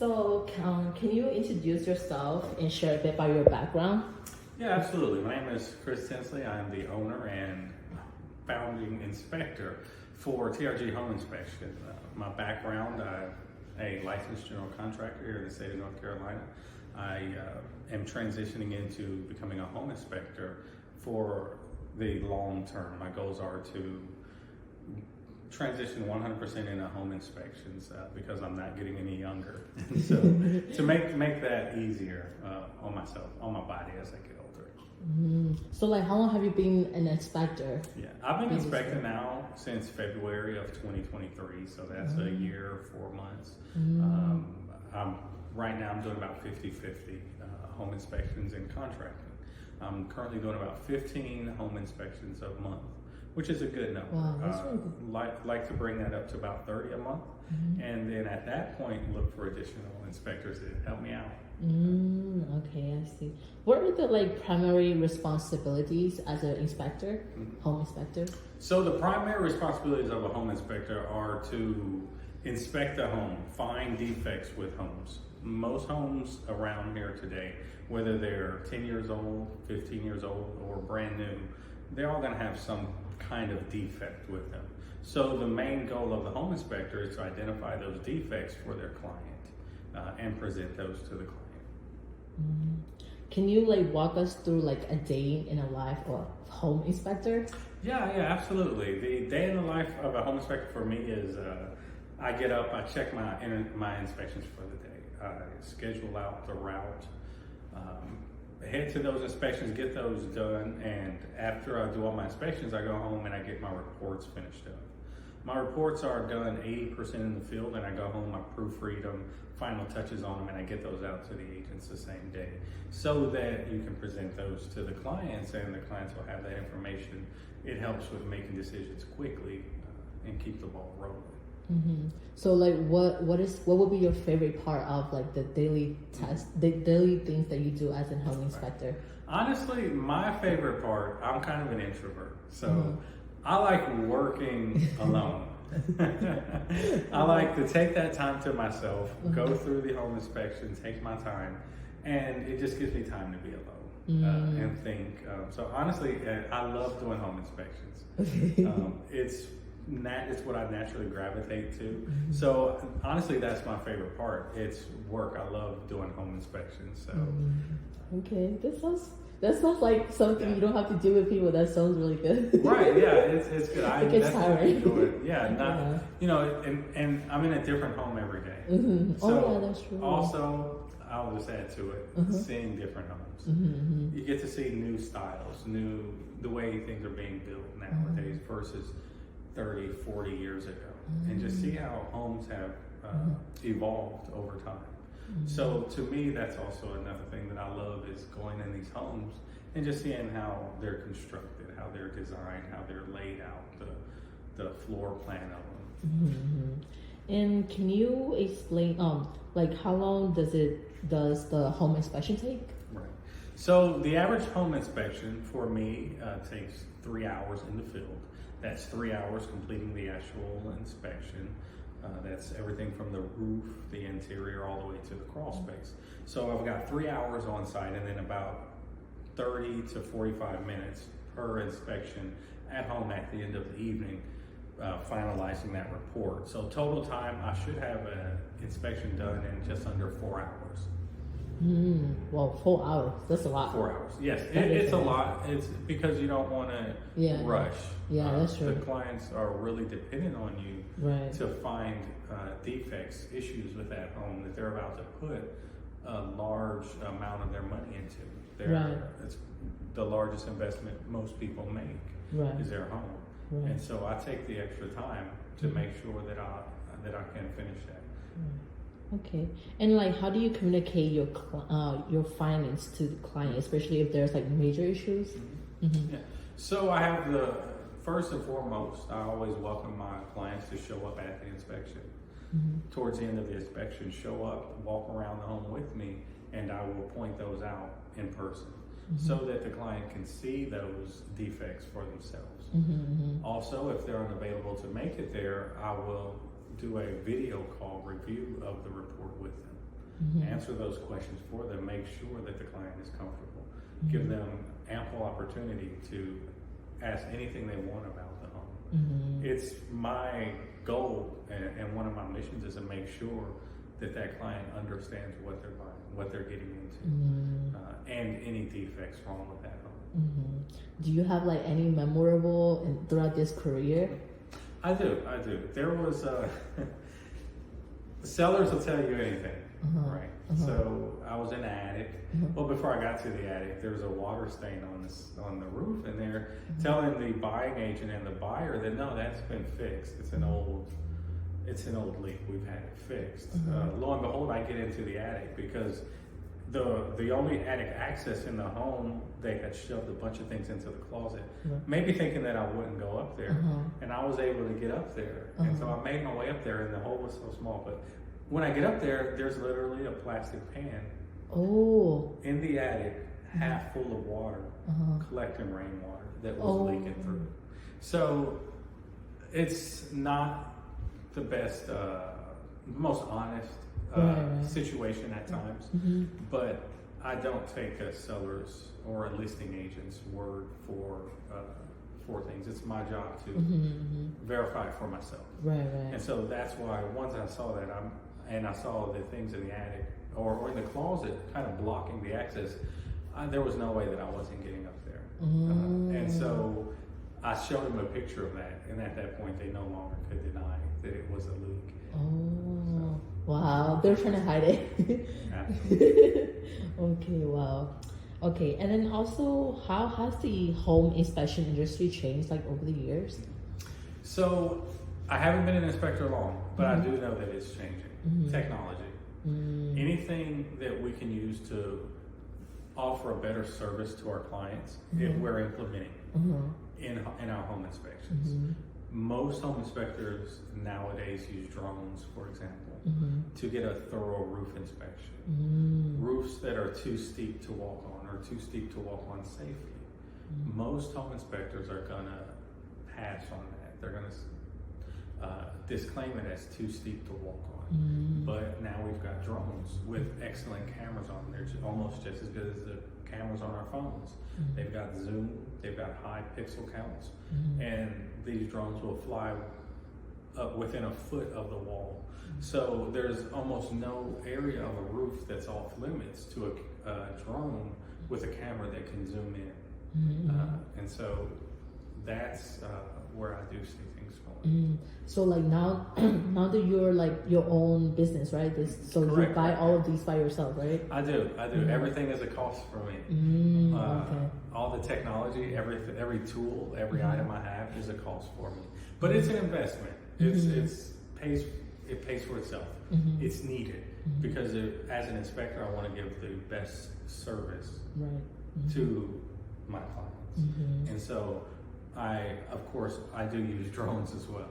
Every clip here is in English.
So, can you introduce yourself and share a bit about your background? Yeah, absolutely. My name is Chris Tinsley. I am the owner and founding inspector for TRG Home Inspection. My background, I'm a licensed general contractor here in the state of North Carolina. I am transitioning into becoming a home inspector for the long term. My goals are to transition 100% into home inspections because I'm not getting any younger. And so to make that easier on myself, on my body as I get older. So like how long have you been an inspector? Yeah, I've been inspecting now since February of 2023. So that's a year, 4 months. Right now I'm doing about 50-50 home inspections and contracting. I'm currently doing about 15 home inspections a month, which is a good number. Wow, that's really good. Like to bring that up to about 30 a month. And then at that point, look for additional inspectors to help me out. Okay, I see. What are the like primary responsibilities as an inspector, home inspector? So the primary responsibilities of a home inspector are to inspect a home, find defects with homes. Most homes around here today, whether they're 10 years old, 15 years old, or brand new, they're all gonna have some kind of defect with them. So the main goal of the home inspector is to identify those defects for their client and present those to the client. Can you like walk us through like a day in a life of a home inspector? Yeah, absolutely. The day in the life of a home inspector for me is I get up, I check my inspections for the day. I schedule out the route, head to those inspections, get those done, and after I do all my inspections, I go home and I get my reports finished up. My reports are done 80% in the field, and I go home, I proofread them, final touches on them, and I get those out to the agents the same day so that you can present those to the clients and the clients will have that information. It helps with making decisions quickly and keep the ball rolling. So like what would be your favorite part of like the daily the daily things that you do as a home inspector? Honestly, my favorite part, I'm kind of an introvert, so I like working alone. I like to take that time to myself, go through the home inspection, take my time, and it just gives me time to be alone and think. So honestly, I love doing home inspections. It's what I naturally gravitate to. So honestly, that's my favorite part. It's work. I love doing home inspections. So okay, that sounds like something you don't have to do with people. That sounds really good. Right? Yeah, it's good. I definitely enjoy it. Yeah. You know, and I'm in a different home every day. So that's true. Also, I'll just add to it, seeing different homes. You get to see new styles, the way things are being built nowadays versus 30, 40 years ago, and just see how homes have evolved over time. So to me, that's also another thing that I love is going in these homes and just seeing how they're constructed, how they're designed, how they're laid out, the floor plan of them. And can you explain like how long does the home inspection take? Right. So the average home inspection for me takes 3 hours in the field. That's 3 hours completing the actual inspection. That's everything from the roof, the interior, all the way to the crawl space. So I've got 3 hours on site and then about 30 to 45 minutes per inspection at home at the end of the evening, finalizing that report. So total time, I should have an inspection done in just under 4 hours. Well, 4 hours, that's a lot. 4 hours, yes, it's a lot. It's because you don't want to rush. Yeah, that's true. The clients are really dependent on you to find defects, issues with that home that they're about to put a large amount of their money into. It's the largest investment most people make is their home. And so I take the extra time to make sure that I can finish that. Okay, and like, how do you communicate your findings to the client, especially if there's like major issues? Yeah. So I have first and foremost, I always welcome my clients to show up at the inspection. Towards the end of the inspection, show up, walk around the home with me, and I will point those out in person so that the client can see those defects for themselves. Also, if they're unavailable to make it there, I will do a video call review of the report with them. answer those questions for them, make sure that the client is comfortable, give them ample opportunity to ask anything they want about the home. It's my goal and one of my missions is to make sure that that client understands what they're buying, what they're getting into, and any defects wrong with that home. Do you have like any memorable throughout this career? I do. There was sellers will tell you anything, right? So I was in the attic. Well, before I got to the attic, there was a water stain on the roof, and they're telling the buying agent and the buyer that no, that's been fixed. It's an old leak. We've had it fixed. Lo and behold, I get into the attic because the only attic access in the home, they had shoved a bunch of things into the closet, maybe thinking that I wouldn't go up there, and I was able to get up there, and so I made my way up there, and the hole was so small. But when I get up there, there's literally a plastic pan in the attic, half full of water, collecting rainwater that was leaking through. So it's not the best, most honest situation at times, but I don't take a seller's or a listing agent's word for things. It's my job to verify it for myself. And so that's why once I saw that, I saw the things in the attic or in the closet kind of blocking the access, there was no way that I wasn't getting up there. And so I showed them a picture of that, and at that point they no longer could deny that it was a leak. Wow, they're trying to hide it. Absolutely. Okay, wow. Okay, and then also, how has the home inspection industry changed like over the years? So I haven't been an inspector long, but I do know that it's changing. Technology. Anything that we can use to offer a better service to our clients, if we're implementing in our home inspections. Most home inspectors nowadays use drones, for example, to get a thorough roof inspection. Roofs that are too steep to walk on or too steep to walk on safely. Most home inspectors are gonna pass on that. They're gonna disclaim it as too steep to walk on. But now we've got drones with excellent cameras on them. They're almost just as good as the cameras on our phones. They've got zoom, they've got high pixel counts, and these drones will fly up within a foot of the wall. So there's almost no area of a roof that's off limits to a drone with a camera that can zoom in. And so that's where I do see things going. So like now that you're like your own business, right? So Correct. you buy all of these by yourself, right? I do. Everything is a cost for me. Okay. All the technology, every tool, every item I have is a cost for me. But it's an investment. It pays for itself. It's needed because as an inspector, I want to give the best service to my clients. And so of course, I do use drones as well.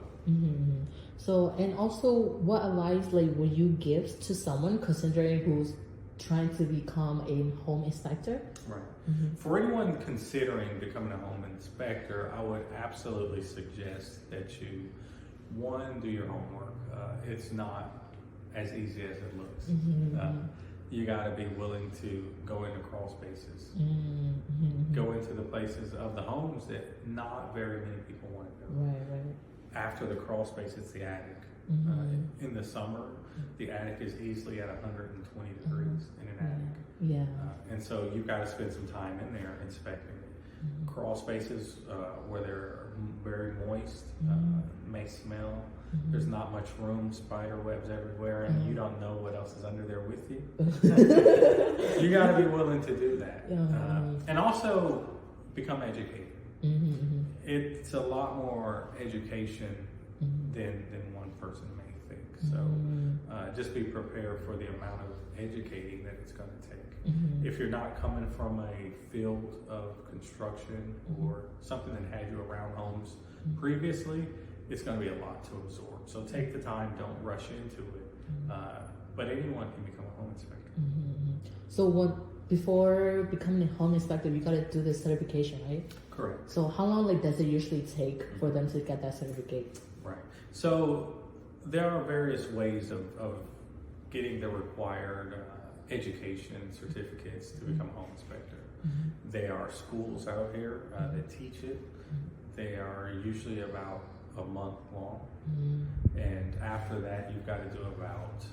So, and also, what advice like would you give to someone considering who's trying to become a home inspector? Right. For anyone considering becoming a home inspector, I would absolutely suggest that you, one, do your homework. It's not as easy as it looks. You got to be willing to go into crawl spaces, go into the places of the homes that not very many people want to go. After the crawl space, it's the attic. In the summer, the attic is easily at 120 degrees in an attic. And so you've got to spend some time in there inspecting it. Crawl spaces where they're very moist, may smell. There's not much room, spider webs everywhere, and you don't know what else is under there with you. You got to be willing to do that. And also become educated. It's a lot more education than one person may think. So just be prepared for the amount of educating that it's going to take. If you're not coming from a field of construction or something that had you around homes previously, it's going to be a lot to absorb. So take the time, don't rush into it. But anyone can become a home inspector. So before becoming a home inspector, you got to do the certification, right? Correct. So how long does it usually take for them to get that certificate? Right. So there are various ways of getting the required education certificates to become a home inspector. There are schools out here that teach it. They are usually about a month long. And after that, you've got to do about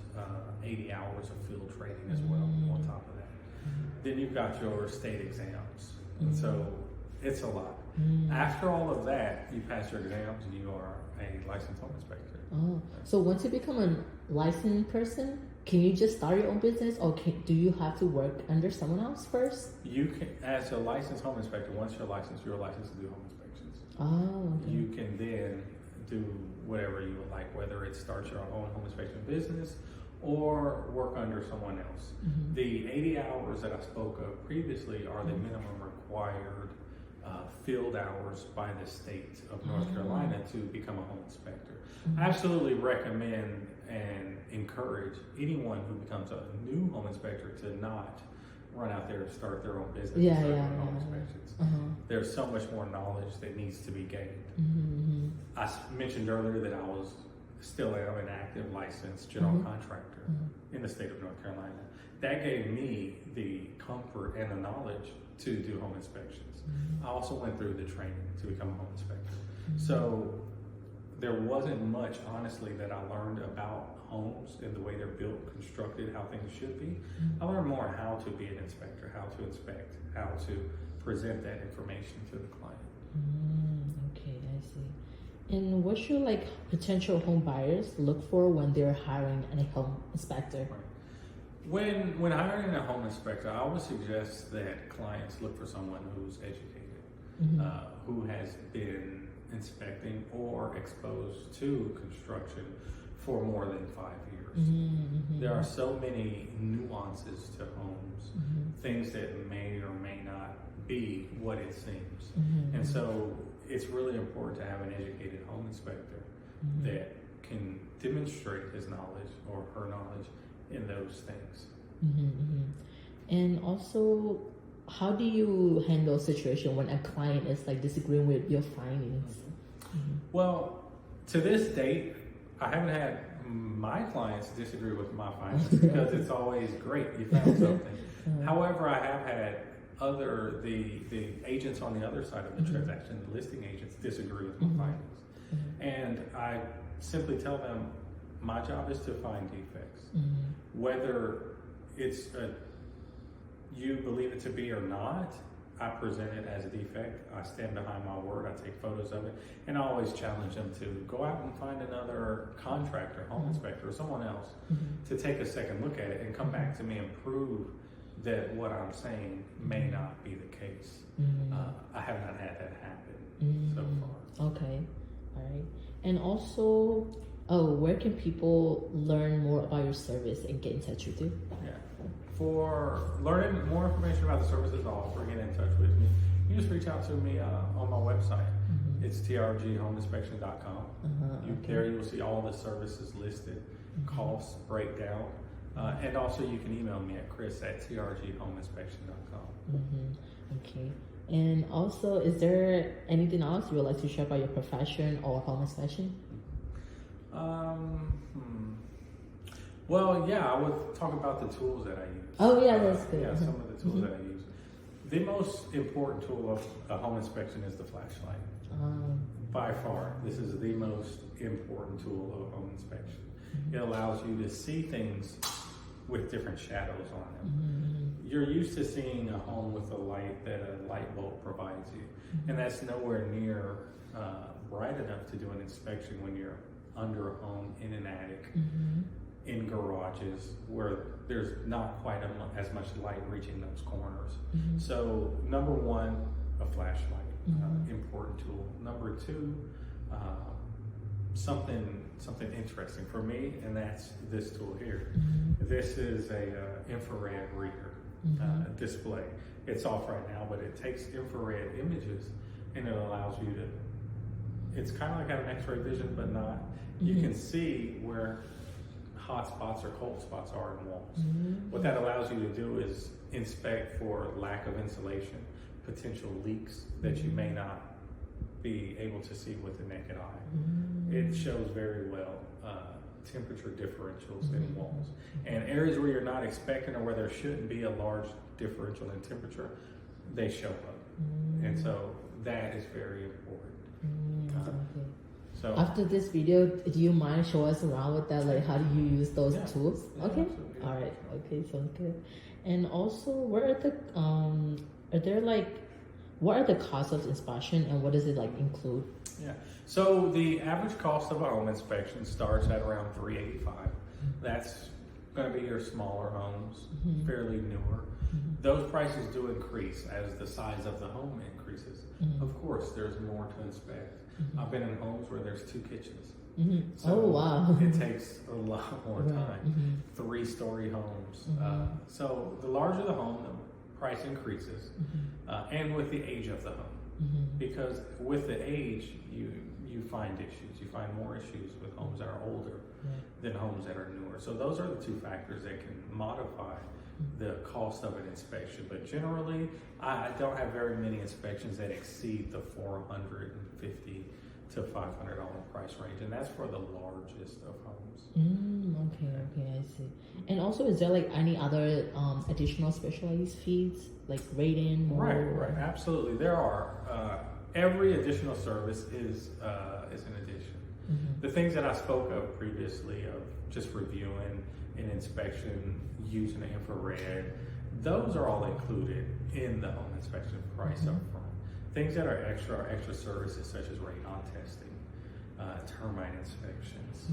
80 hours of field training as well on top of that. Then you've got your state exams. And so it's a lot. After all of that, you pass your exams and you are a licensed home inspector. Oh, so once you become a licensed person, can you just start your own business, or do you have to work under someone else first? You can, as a licensed home inspector, once you're licensed to do home inspections. Oh, okay. You can then do whatever you would like, whether it starts your own home inspection business or work under someone else. The 80 hours that I spoke of previously are the minimum required field hours by the state of North Carolina to become a home inspector. I absolutely recommend and encourage anyone who becomes a new home inspector to not run out there and start their own business and start their own home inspections. There's so much more knowledge that needs to be gained. I mentioned earlier that I was still am an active licensed general contractor in the state of North Carolina. That gave me the comfort and the knowledge to do home inspections. I also went through the training to become a home inspector. So there wasn't much, honestly, that I learned about homes and the way they're built, constructed, how things should be. I learned more how to be an inspector, how to inspect, how to present that information to the client. Okay, I see. And what should potential home buyers look for when they're hiring a home inspector? When hiring a home inspector, I would suggest that clients look for someone who's educated, who has been inspecting or exposed to construction for more than 5 years. There are so many nuances to homes, things that may or may not be what it seems. And so it's really important to have an educated home inspector that can demonstrate his knowledge or her knowledge in those things. And also, how do you handle a situation when a client is disagreeing with your findings? Well, to this date, I haven't had my clients disagree with my findings because it's always great, you found something. However, I have had the agents on the other side of the transaction, the listing agents, disagree with my findings. And I simply tell them, my job is to find defects. Whether it's you believe it to be or not, I present it as a defect. I stand behind my word. I take photos of it, and I always challenge them to go out and find another contractor, home inspector, or someone else to take a second look at it and come back to me and prove that what I'm saying may not be the case. I have not had that happen so far. Okay, all right. And also, where can people learn more about your service and get in touch with you? Yeah. For learning more information about the services I offer, get in touch with me. You just reach out to me on my website. It's trghomeinspection.com. There you'll see all the services listed, costs, breakdown, and also you can email me at chris@trghomeinspection.com. Okay. And also, is there anything else you would like to share about your profession or home inspection? Well, yeah, I would talk about the tools that I use. Oh, yeah, that's good. Yeah, some of the tools that I use. The most important tool of a home inspection is the flashlight. By far, this is the most important tool of a home inspection. It allows you to see things with different shadows on them. You're used to seeing a home with a light that a light bulb provides you, and that's nowhere near bright enough to do an inspection when you're under a home, in an attic, in garages where there's not quite as much light reaching those corners. So number one, a flashlight, important tool. Number two, something interesting for me, and that's this tool here. This is a infrared reader display. It's off right now, but it takes infrared images and it allows you to, it's kind of like having x-ray vision, but not. You can see where hot spots or cold spots are in walls. What that allows you to do is inspect for lack of insulation, potential leaks that you may not be able to see with the naked eye. It shows very well temperature differentials in walls. And areas where you're not expecting or where there shouldn't be a large differential in temperature, they show up. And so that is very important. Okay. So After this video, do you mind show us around with that? Like, how do you use those tools? Yeah, Okay. absolutely. All right. Okay. Sounds good. And also, what are the are there like, what are the costs of inspection and what does it like include? Yeah. So the average cost of a home inspection starts at around $385. That's going to be your smaller homes, fairly newer. Those prices do increase as the size of the home increases. Of course, there's more to inspect. I've been in homes where there's 2 kitchens. So Oh, wow. it takes a lot more time. 3-story homes. So the larger the home, the price increases, and with the age of the home. Because with the age, you find issues. You find more issues with homes that are older than homes that are newer. So those are the 2 factors that can modify the cost of an inspection. But generally, I don't have very many inspections that exceed the $450 to $500 price range, and that's for the largest of homes. Okay, I see. And also, is there like any other additional specialized fees, like rating? Right, absolutely. There are. Every additional service is an addition. The things that I spoke of previously, of just reviewing an inspection using the infrared, those are all included in the home inspection price up front. Things that are extra services such as radon testing, termite inspections,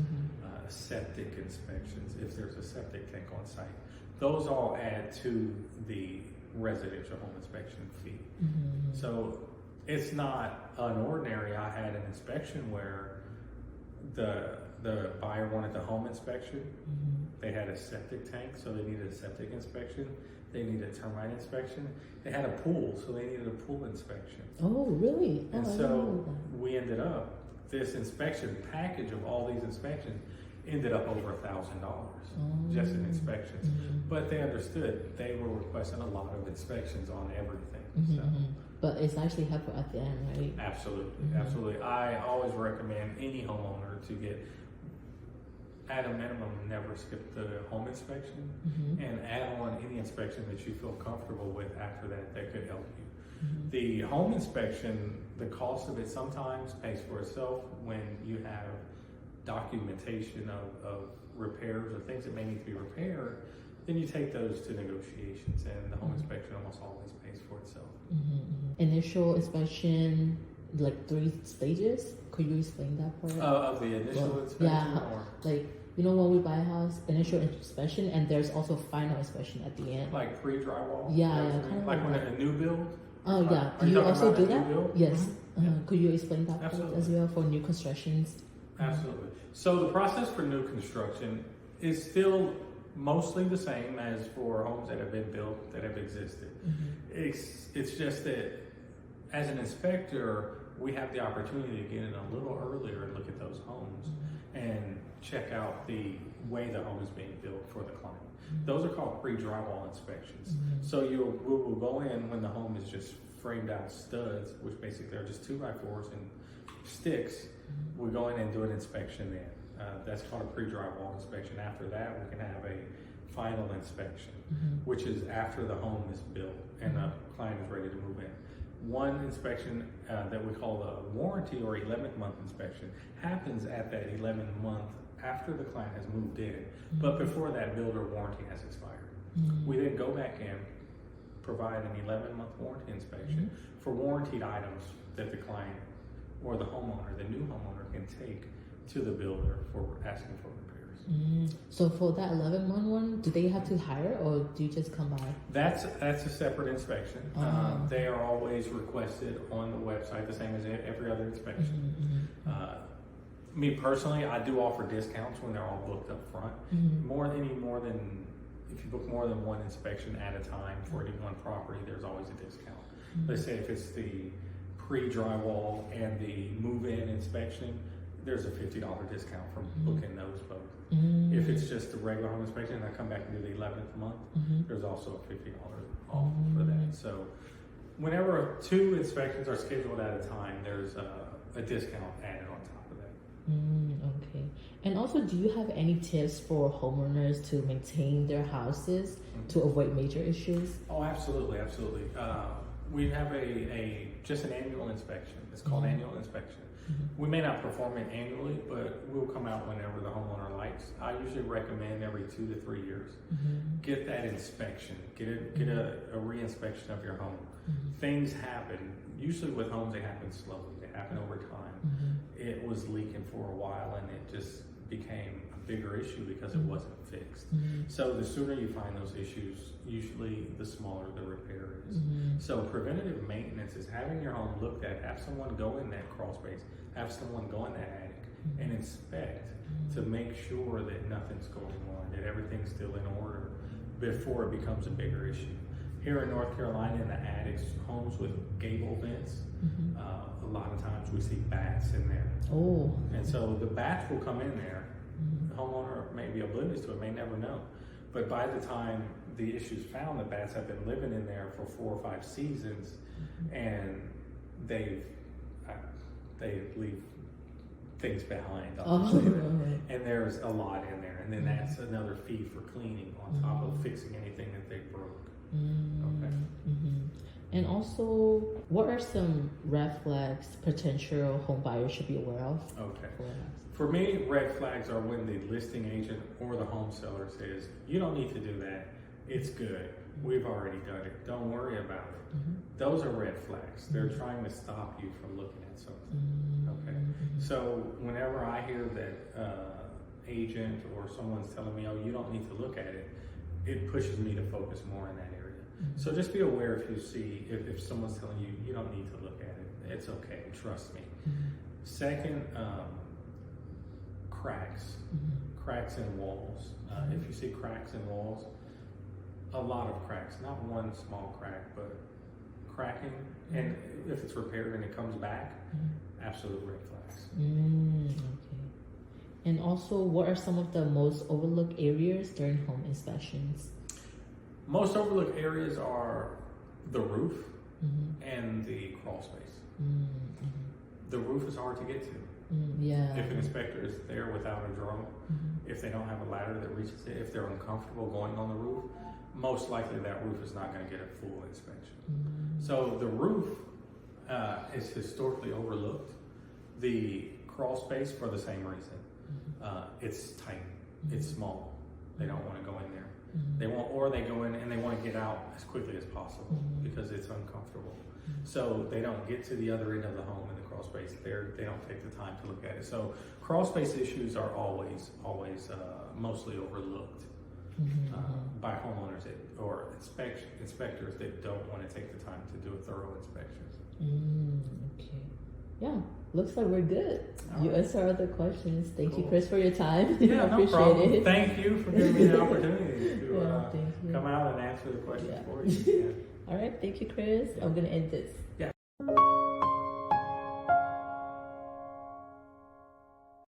septic inspections, if there's a septic tank on site. Those all add to the residential home inspection fee. So it's not unordinary. I had an inspection where the buyer wanted the home inspection. They had a septic tank, so they needed a septic inspection. They needed a termite inspection. They had a pool, so they needed a pool inspection. Oh, really? And so we ended up, this inspection package of all these inspections ended up over $1,000 just in inspections. But they understood they were requesting a lot of inspections on everything. So. But it's actually helpful at the end, right? Absolutely. I always recommend any homeowner to get, at a minimum, never skip the home inspection, and add on any inspection that you feel comfortable with after that could help you. The home inspection, the cost of it sometimes pays for itself when you have documentation of repairs or things that may need to be repaired. Then you take those to negotiations, and the home inspection almost always pays for itself. Initial inspection, like 3 stages. Could you explain that part? Of the initial inspection? Yeah, like, you know, when we buy a house, initial inspection, and there's also final inspection at the end. Like pre-drywall? Yeah, kind of like when a new build? Oh, yeah. Do you also do that? Yes. Could you explain that part as well for new constructions? Absolutely. So the process for new construction is still mostly the same as for homes that have been built, that have existed. It's just that as an inspector, we have the opportunity to get in a little earlier and look at those homes and check out the way the home is being built for the client. Those are called pre-drywall inspections. So we will go in when the home is just framed out studs, which basically are just 2x4s and sticks. We go in and do an inspection then. That's called a pre-drywall inspection. After that, we can have a final inspection, which is after the home is built and the client is ready to move in. One inspection that we call the warranty or 11th month inspection happens at that 11th month after the client has moved in, but before that builder warranty has expired. We then go back in, provide an 11-month warranty inspection for warranted items that the client or the homeowner, the new homeowner, can take to the builder for asking for repairs. So for that 11-month one, do they have to hire or do you just come by? That's a separate inspection. They are always requested on the website, the same as every other inspection. Me personally, I do offer discounts when they're all booked up front. More than if you book more than one inspection at a time for any one property, there's always a discount. Let's say if it's the pre-drywall and the move-in inspection, there's a $50 discount from booking those both. If it's just the regular home inspection and I come back and do the 11th month, there's also a $50 off for that. So whenever 2 inspections are scheduled at a time, there's a discount added on top of that. Okay. And also, do you have any tips for homeowners to maintain their houses to avoid major issues? Oh, absolutely, absolutely. We have just an annual inspection. It's called annual inspection. We may not perform it annually, but we'll come out whenever the homeowner likes. I usually recommend every 2 to 3 years. Get that inspection. Get a re-inspection of your home. Things happen. Usually with homes, they happen slowly. They happen over time. It was leaking for a while, and it just became a bigger issue because it wasn't fixed. So the sooner you find those issues, usually the smaller the repair is. So preventative maintenance is having your home looked at, have someone go in that crawl space, have someone go in that attic and inspect to make sure that nothing's going on, that everything's still in order before it becomes a bigger issue. Here in North Carolina, in the attics, homes with gable vents, a lot of times we see bats in there. Oh. And so the bats will come in there. The homeowner may be oblivious to it, may never know. But by the time the issue's found, the bats have been living in there for 4 or 5 seasons, and they leave things behind. And there's a lot in there. And then that's another fee for cleaning on top of fixing anything that they broke. Okay. And also, what are some red flags potential home buyers should be aware of? Okay. For me, red flags are when the listing agent or the home seller says, you don't need to do that. It's good. We've already done it. Don't worry about it. Those are red flags. They're trying to stop you from looking at something. Okay. So whenever I hear that agent or someone's telling me, oh, you don't need to look at it, it pushes me to focus more in that area. So just be aware if you see, if someone's telling you, you don't need to look at it, it's okay, trust me. Second, cracks. Cracks in walls. If you see cracks in walls, a lot of cracks, not one small crack, but cracking, and if it's repaired and it comes back, absolute red flags. Okay. And also, what are some of the most overlooked areas during home inspections? Most overlooked areas are the roof and the crawl space. The roof is hard to get to. If an inspector is there without a drone, if they don't have a ladder that reaches it, if they're uncomfortable going on the roof, most likely that roof is not going to get a full inspection. So the roof is historically overlooked. The crawl space, for the same reason. It's tight, it's small. They don't want to go in there. They want, or they go in and they want to get out as quickly as possible because it's uncomfortable. So they don't get to the other end of the home in the crawl space. They don't take the time to look at it. So crawl space issues are always mostly overlooked by homeowners or inspectors that don't want to take the time to do a thorough inspection. Okay. Yeah, looks like we're good. You answered all the questions. Thank you, Cool. Chris, for your time. Yeah, I no appreciate problem. it. Thank you for giving me the opportunity to thank you. come out and answer the questions for you. All right, thank you, Chris. I'm going to end this. Yeah.